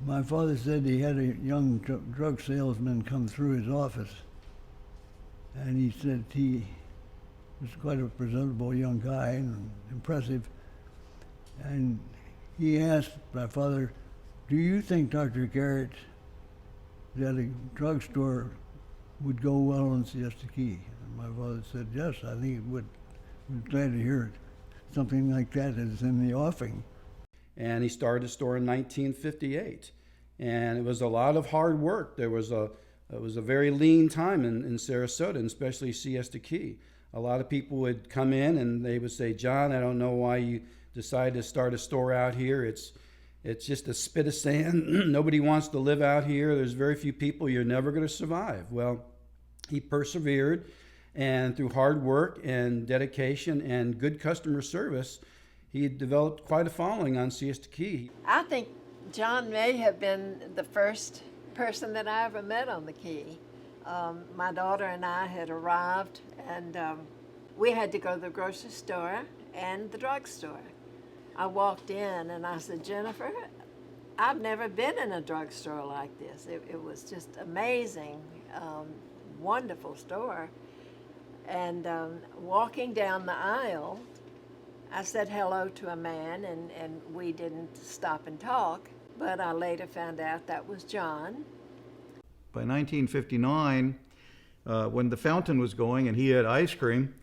My father said he had a young drug salesman come through his office, and he said he was quite a presentable young guy and impressive. And he asked my father, "Do you think, Dr. Garrett, that a drugstore would go well in Siesta Key?" And my father said, "Yes, I think it would. I'm glad to hear it. Something like that is in the offing." And he started a store in 1958. And it was a lot of hard work. It was a very lean time in Sarasota, and especially Siesta Key. A lot of people would come in and they would say, "John, I don't know why you decided to start a store out here. It's just a spit of sand. Nobody wants to live out here. There's very few people. You're never going to survive." Well, he persevered, and through hard work and dedication and good customer service, he had developed quite a following on Siesta Key. I think John may have been the first person that I ever met on the Key. My daughter and I had arrived, and we had to go to the grocery store and the drugstore. I walked in and I said, "Jennifer, I've never been in a drugstore like this." It was just amazing, wonderful store. And walking down the aisle, I said hello to a man, and we didn't stop and talk, but I later found out that was John. By 1959, when the fountain was going and he had ice cream,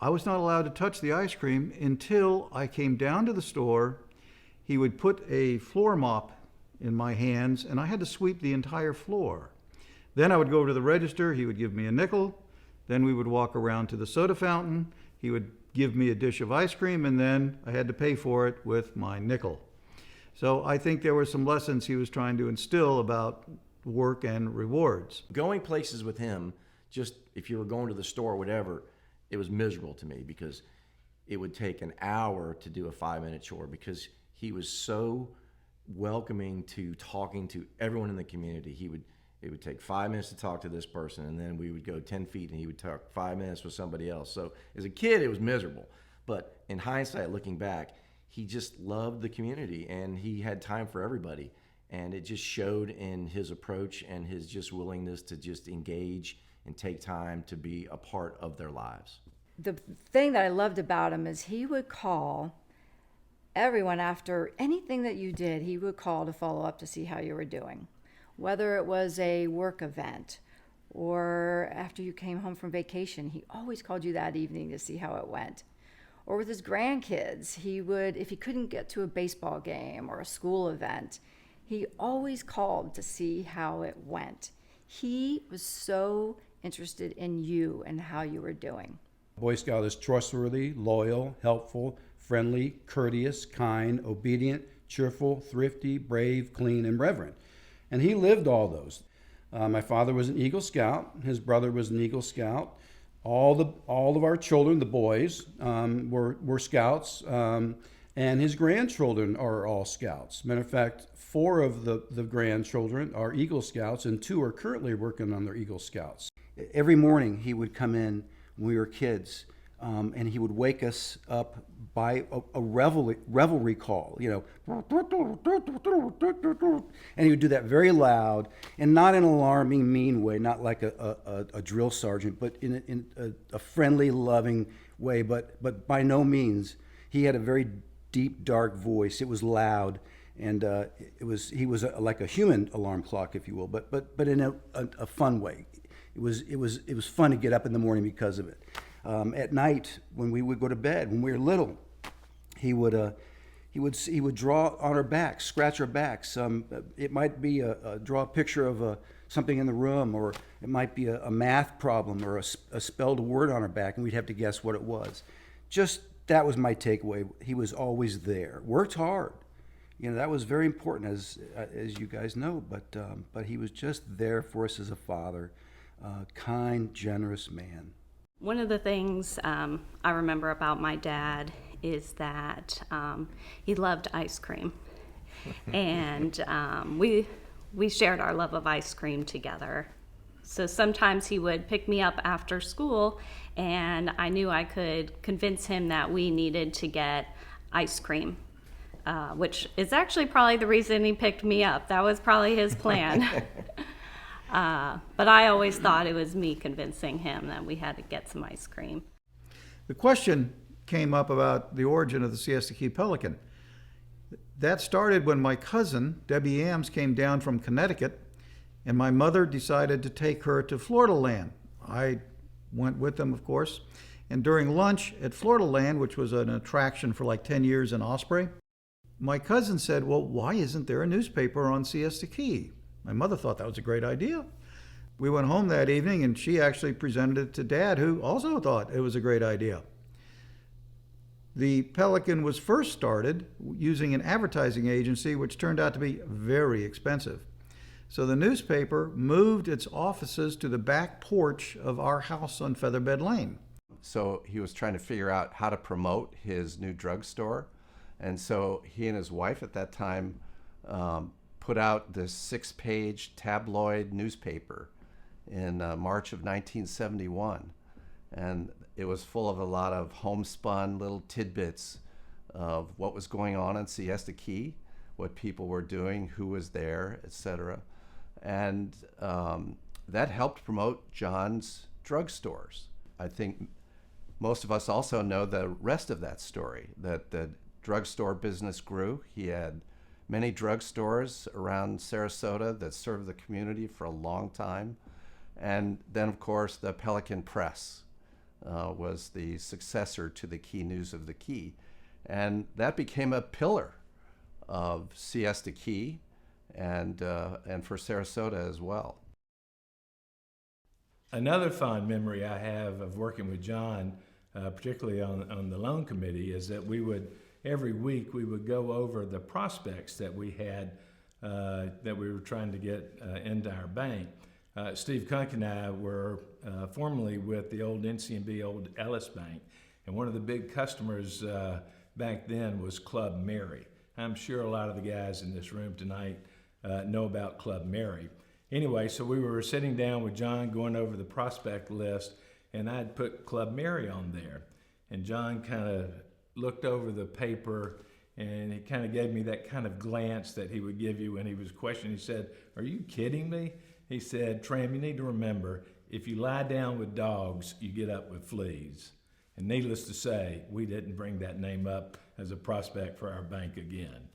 I was not allowed to touch the ice cream until I came down to the store. He would put a floor mop in my hands, and I had to sweep the entire floor. Then I would go over to the register. He would give me a nickel. Then we would walk around to the soda fountain. He would give me a dish of ice cream, and then I had to pay for it with my nickel. So I think there were some lessons he was trying to instill about work and rewards. Going places with him, just if you were going to the store or whatever, it was miserable to me because it would take an hour to do a 5-minute chore because he was so welcoming to talking to everyone in the community. It would take 5 minutes to talk to this person, and then we would go 10 feet and he would talk 5 minutes with somebody else. So as a kid, it was miserable. But in hindsight, looking back, he just loved the community and he had time for everybody. And it just showed in his approach and his just willingness to just engage and take time to be a part of their lives. The thing that I loved about him is he would call everyone after anything that you did. He would call to follow up to see how you were doing. Whether it was a work event or after you came home from vacation, he always called you that evening to see how it went. Or with his grandkids, he would, if he couldn't get to a baseball game or a school event, he always called to see how it went. He was so interested in you and how you were doing. Boy Scout is trustworthy, loyal, helpful, friendly, courteous, kind, obedient, cheerful, thrifty, brave, clean, and reverent. And he lived all those. My father was an Eagle Scout. His brother was an Eagle Scout. All of our children, the boys, were Scouts, and his grandchildren are all Scouts. Matter of fact, 4 of the grandchildren are Eagle Scouts, and 2 are currently working on their Eagle Scouts. Every morning he would come in when we were kids, and he would wake us up by a revelry call, you know, and he would do that very loud and not in an alarming, mean way, not like a drill sergeant, but in a friendly, loving way, but by no means. He had a very deep, dark voice. It was loud, and he was like a human alarm clock, if you will, but in a fun way. It was fun to get up in the morning because of it. At night, when we would go to bed, when we were little, he would draw on our backs, scratch our backs. It might be draw a picture of something in the room, or it might be a math problem or a spelled word on our back, and we'd have to guess what it was. Just that was my takeaway. He was always there. Worked hard. You know, that was very important, as you guys know. But he was just there for us as a father, kind, generous man. One of the things I remember about my dad is that he loved ice cream, and we shared our love of ice cream together. So sometimes he would pick me up after school, and I knew I could convince him that we needed to get ice cream. which is actually probably the reason he picked me up. That was probably his plan. But I always thought it was me convincing him that we had to get some ice cream. The question came up about the origin of the Siesta Key pelican. That started when my cousin, Debbie Ames, came down from Connecticut, and my mother decided to take her to Florida Land. I went with them, of course, and during lunch at Florida Land, which was an attraction for like 10 years in Osprey, my cousin said, well, why isn't there a newspaper on Siesta Key? My mother thought that was a great idea. We went home that evening, and she actually presented it to Dad, who also thought it was a great idea. The Pelican was first started using an advertising agency, which turned out to be very expensive. So the newspaper moved its offices to the back porch of our house on Featherbed Lane. So he was trying to figure out how to promote his new drugstore. And so he and his wife at that time put out this 6-page tabloid newspaper in March of 1971. And it was full of a lot of homespun little tidbits of what was going on in Siesta Key, what people were doing, who was there, etc. And that helped promote John's drugstores. I think most of us also know the rest of that story, that the drugstore business grew. He had many drugstores around Sarasota that served the community for a long time. And then, of course, the Pelican Press was the successor to the Key News of the Key. And that became a pillar of Siesta Key and for Sarasota as well. Another fond memory I have of working with John, particularly on the loan committee, is that every week we would go over the prospects that we had that we were trying to get into our bank. Steve Kunk and I were formerly with the old NCNB, old Ellis Bank, and one of the big customers back then was Club Mary. I'm sure a lot of the guys in this room tonight know about Club Mary. Anyway, so we were sitting down with John going over the prospect list, and I'd put Club Mary on there. And John kind of looked over the paper, and he kind of gave me that kind of glance that he would give you when he was questioning. He said, "Are you kidding me?" He said, "Tram, you need to remember, if you lie down with dogs, you get up with fleas." And needless to say, we didn't bring that name up as a prospect for our bank again.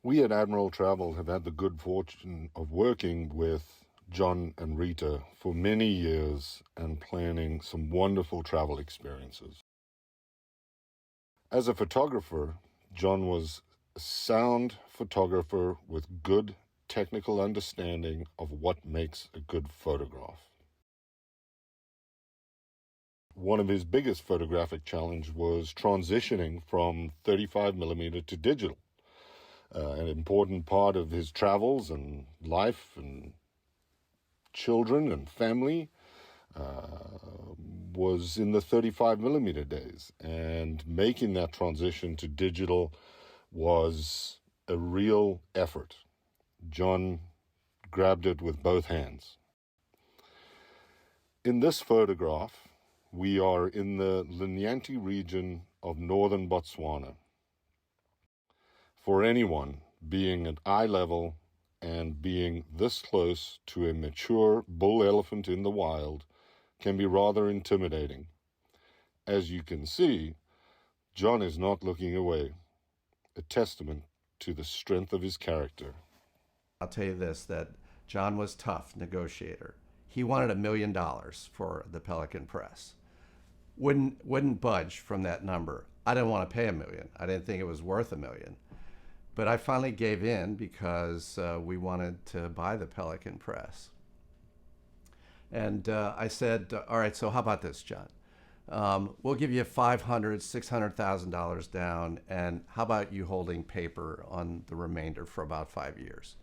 We at Admiral Travel have had the good fortune of working with John and Rita for many years and planning some wonderful travel experiences. As a photographer, John was a sound photographer with good technical understanding of what makes a good photograph. One of his biggest photographic challenge was transitioning from 35mm to digital. An important part of his travels and life and children and family was in the 35mm days, and making that transition to digital was a real effort. John grabbed it with both hands. In this photograph, we are in the Linyanti region of northern Botswana. For anyone being at eye level and being this close to a mature bull elephant in the wild can be rather intimidating. As you can see, John is not looking away, a testament to the strength of his character. I'll tell you this, that John was tough negotiator. He wanted $1 million for the Pelican Press. Wouldn't budge from that number. I didn't want to pay $1 million. I didn't think it was worth $1 million. But I finally gave in because we wanted to buy the Pelican Press. And I said, all right, so how about this, John? We'll give you $500,000, $600,000 down, and how about you holding paper on the remainder for about 5 years?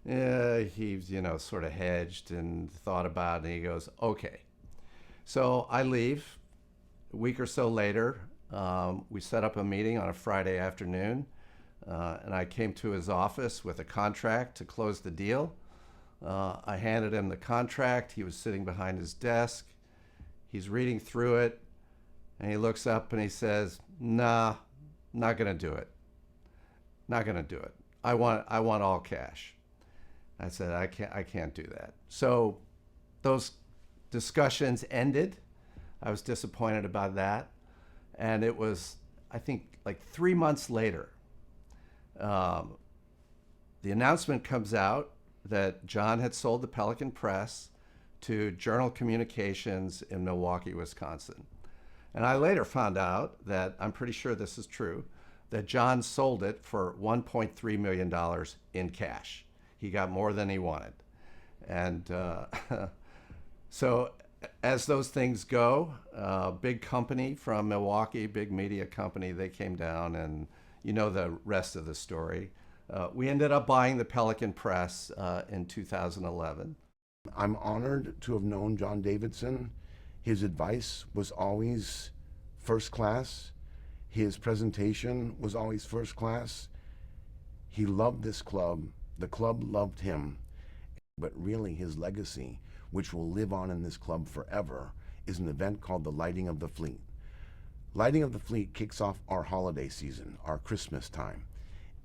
He's, sort of hedged and thought about it, and he goes, okay. So I leave. A week or so later, we set up a meeting on a Friday afternoon, and I came to his office with a contract to close the deal. I handed him the contract. He was sitting behind his desk. He's reading through it, and he looks up and he says, "Nah, not going to do it. Not going to do it. I want all cash. I said, I can't do that. So those discussions ended. I was disappointed about that. And it was, I think, like 3 months later, the announcement comes out that John had sold the Pelican Press to Journal Communications in Milwaukee, Wisconsin. And I later found out that, I'm pretty sure this is true, that John sold it for $1.3 million in cash. He got more than he wanted. And so as those things go, big company from Milwaukee, big media company, they came down, and you know the rest of the story. We ended up buying the Pelican Press in 2011. I'm honored to have known John Davidson. His advice was always first class. His presentation was always first class. He loved this club. The club loved him. But really his legacy, which will live on in this club forever, is an event called the Lighting of the Fleet. Lighting of the Fleet kicks off our holiday season, our Christmas time,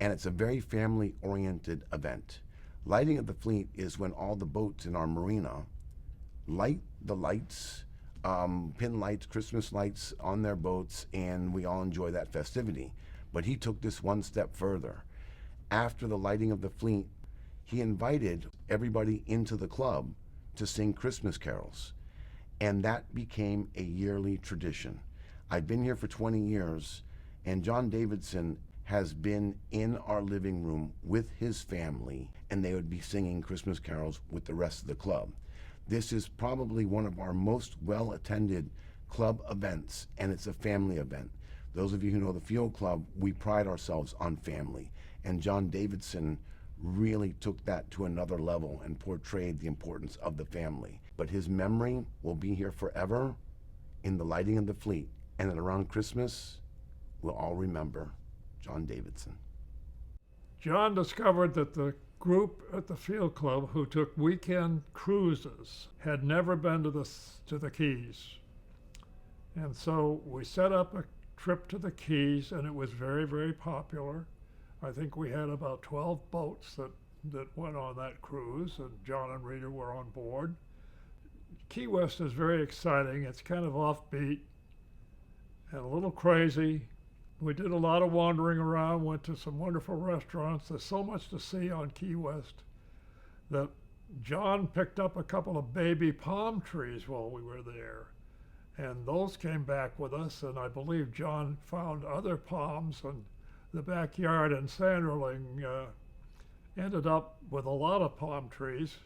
and it's a very family-oriented event. Lighting of the Fleet is when all the boats in our marina light the lights, pin lights, Christmas lights on their boats, and we all enjoy that festivity. But he took this one step further. After the Lighting of the Fleet, he invited everybody into the club to sing Christmas carols, and that became a yearly tradition. I've been here for 20 years, and John Davidson has been in our living room with his family, and they would be singing Christmas carols with the rest of the club. This is probably one of our most well-attended club events, and it's a family event. Those of you who know the Field Club, we pride ourselves on family, and John Davidson really took that to another level and portrayed the importance of the family. But his memory will be here forever in the Lighting of the Fleet, and then around Christmas, we'll all remember John Davidson. John discovered that the group at the Field Club who took weekend cruises had never been to the Keys. And so we set up a trip to the Keys, and it was very, very popular. I think we had about 12 boats that went on that cruise, and John and Rita were on board. Key West is very exciting. It's kind of offbeat and a little crazy. We did a lot of wandering around, went to some wonderful restaurants. There's so much to see on Key West that John picked up a couple of baby palm trees while we were there. And those came back with us, and I believe John found other palms, and the backyard in Sanderling ended up with a lot of palm trees.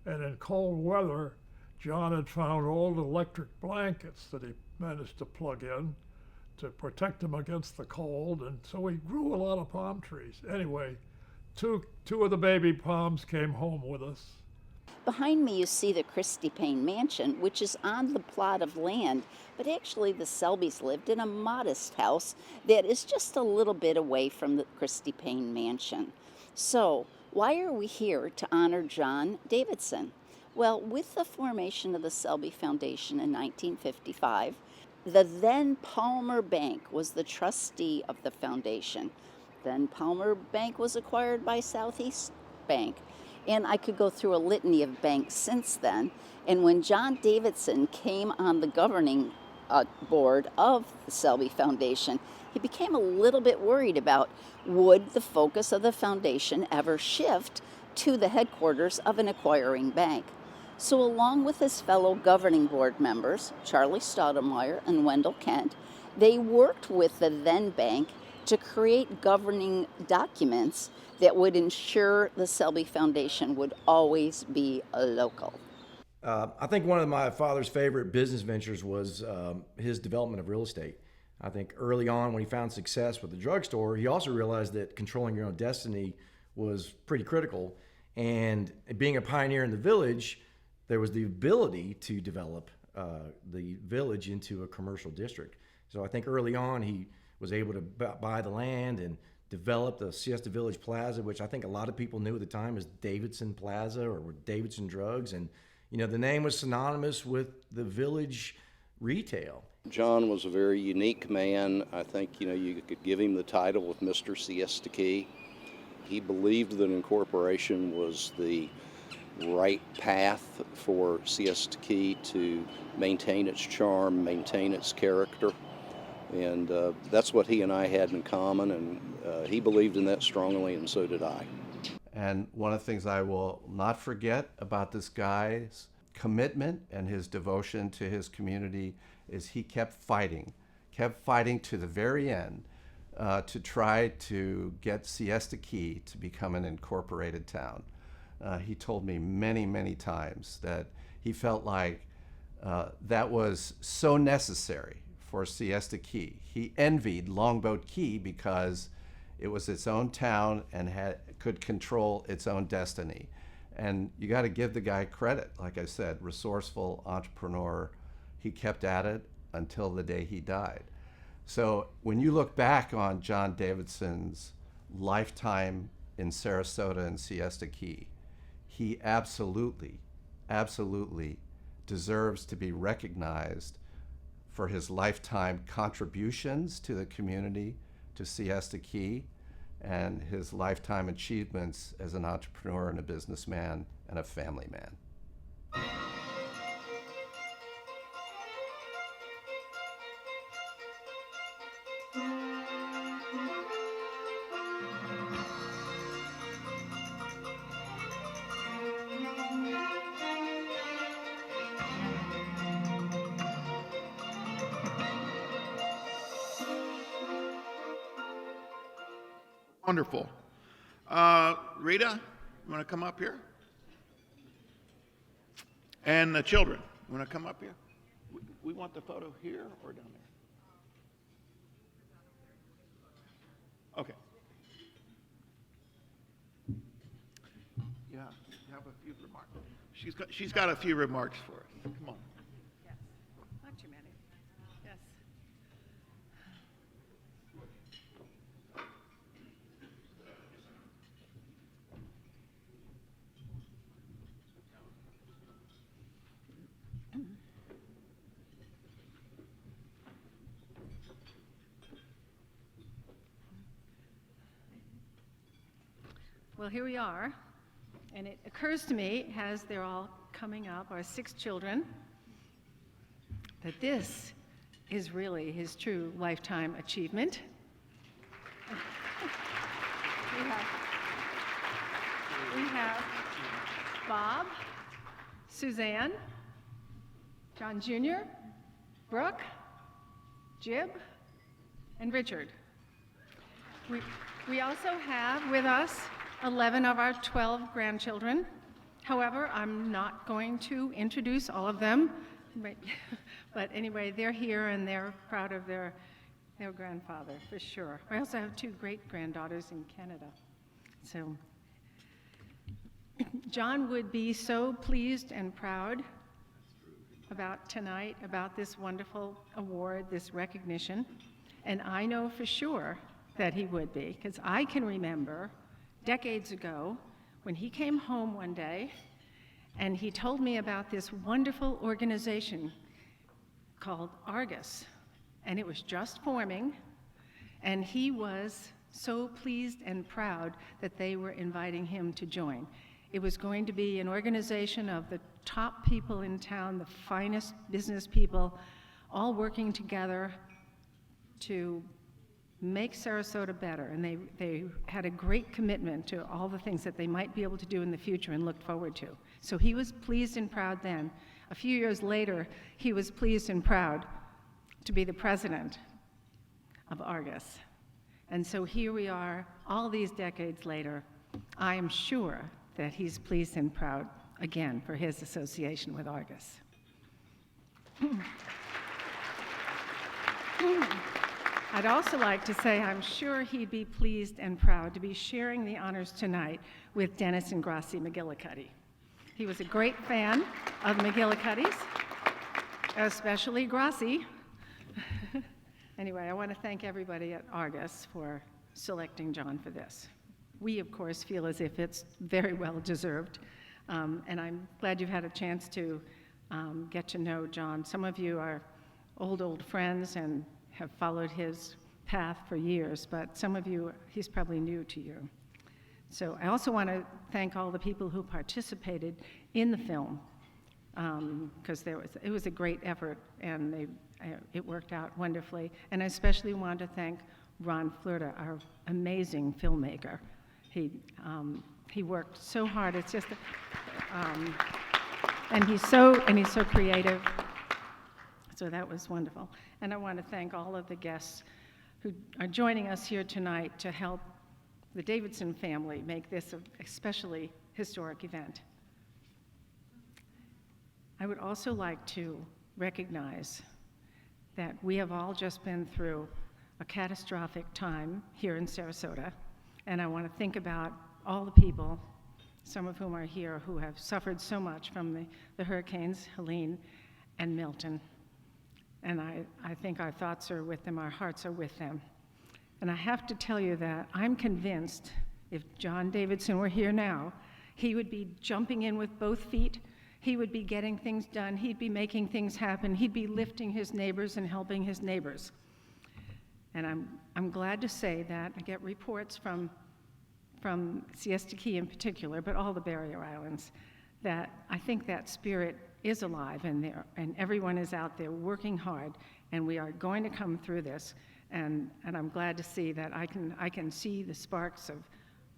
And in cold weather, John had found old electric blankets that he managed to plug in to protect them against the cold, and so we grew a lot of palm trees. Anyway, two of the baby palms came home with us. Behind me you see the Christie Payne Mansion, which is on the plot of land, but actually the Selbys lived in a modest house that is just a little bit away from the Christie Payne Mansion. So, why are we here to honor John Davidson? Well, with the formation of the Selby Foundation in 1955, the then Palmer Bank was the trustee of the foundation. Then Palmer Bank was acquired by Southeast Bank. And I could go through a litany of banks since then. And when John Davidson came on the governing board of the Selby Foundation, he became a little bit worried about, would the focus of the foundation ever shift to the headquarters of an acquiring bank? So along with his fellow governing board members, Charlie Stoudemire and Wendell Kent, they worked with the then bank to create governing documents that would ensure the Selby Foundation would always be a local. I think one of my father's favorite business ventures was his development of real estate. I think early on when he found success with the drugstore, he also realized that controlling your own destiny was pretty critical. And being a pioneer in the village, there was the ability to develop the village into a commercial district. So I think early on he was able to buy the land and develop the Siesta Village Plaza, which I think a lot of people knew at the time as Davidson Plaza or Davidson Drugs. And, you know, the name was synonymous with the village retail. John was a very unique man. I think, you could give him the title of Mr. Siesta Key. He believed that incorporation was the right path for Siesta Key to maintain its charm, maintain its character. And that's what he and I had in common, and he believed in that strongly, and so did I. And one of the things I will not forget about this guy's commitment and his devotion to his community is he kept fighting to the very end to try to get Siesta Key to become an incorporated town. He told me many, many times that he felt like that was so necessary for Siesta Key. He envied Longboat Key because it was its own town and could control its own destiny. And you got to give the guy credit. Like I said, resourceful entrepreneur. He kept at it until the day he died. So when you look back on John Davidson's lifetime in Sarasota and Siesta Key, he absolutely deserves to be recognized for his lifetime contributions to the community, to Siesta Key, and his lifetime achievements as an entrepreneur and a businessman and a family man. Wonderful. Rita, you want to come up here? And the children, you want to come up here? We want the photo here or down there? Okay. Yeah, you have a few remarks. She's got a few remarks for us. Come on. Yes. Not too many. Yes. Well, here we are, and it occurs to me, as they're all coming up, our 6 children, that this is really his true lifetime achievement. we have Bob, Suzanne, John Jr., Brooke, Jib, and Richard. We also have with us 11 of our 12 grandchildren. However, I'm not going to introduce all of them, but anyway, they're here and they're proud of their grandfather, for sure. I also have 2 great-granddaughters in Canada. So, John would be so pleased and proud about tonight, about this wonderful award, this recognition, and I know for sure that he would be, because I can remember decades ago when he came home one day and he told me about this wonderful organization called Argus, and it was just forming, and he was so pleased and proud that they were inviting him to join. It was going to be an organization of the top people in town, the finest business people, all working together to make Sarasota better, and they had a great commitment to all the things that they might be able to do in the future and looked forward to. So he was pleased and proud then. A few years later, he was pleased and proud to be the president of Argus. And so here we are, all these decades later. I am sure that he's pleased and proud again for his association with Argus. I'd also like to say I'm sure he'd be pleased and proud to be sharing the honors tonight with Dennis and Grassi McGillicuddy. He was a great fan of the McGillicuddies, especially Grassi. Anyway, I want to thank everybody at Argus for selecting John for this. We, of course, feel as if it's very well deserved, and I'm glad you've had a chance to get to know John. Some of you are old friends and have followed his path for years, but some of you, he's probably new to you. So I also want to thank all the people who participated in the film, because it was a great effort, and it worked out wonderfully. And I especially want to thank Ron Flirta, our amazing filmmaker. He worked so hard. It's just, and he's so creative. So that was wonderful. And I want to thank all of the guests who are joining us here tonight to help the Davidson family make this an especially historic event. I would also like to recognize that we have all just been through a catastrophic time here in Sarasota, and I want to think about all the people, some of whom are here, who have suffered so much from the hurricanes, Helene and Milton. And I think our thoughts are with them, our hearts are with them. And I have to tell you that I'm convinced if John Davidson were here now, he would be jumping in with both feet. He would be getting things done. He'd be making things happen. He'd be lifting his neighbors and helping his neighbors. And I'm glad to say that I get reports from Siesta Key in particular, but all the barrier islands, that I think that spirit is alive and everyone is out there working hard, and we are going to come through this. And I'm glad to see that I can see the sparks of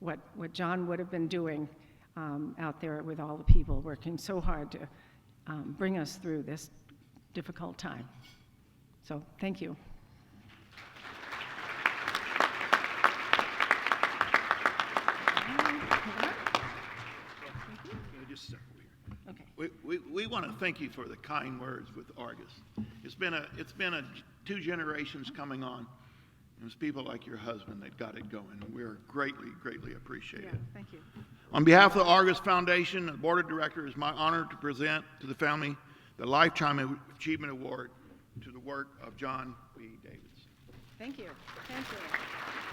what John would have been doing out there with all the people working so hard to bring us through this difficult time. So thank you. Just step over here. Okay. We want to thank you for the kind words with Argus. It's been a 2 generations coming on. It was people like your husband that got it going, and we're greatly appreciate it. Thank you. On behalf of the Argus Foundation and the Board of Directors, it's my honor to present to the family the Lifetime Achievement Award to the work of John B. Davidson. Thank you. Thank you.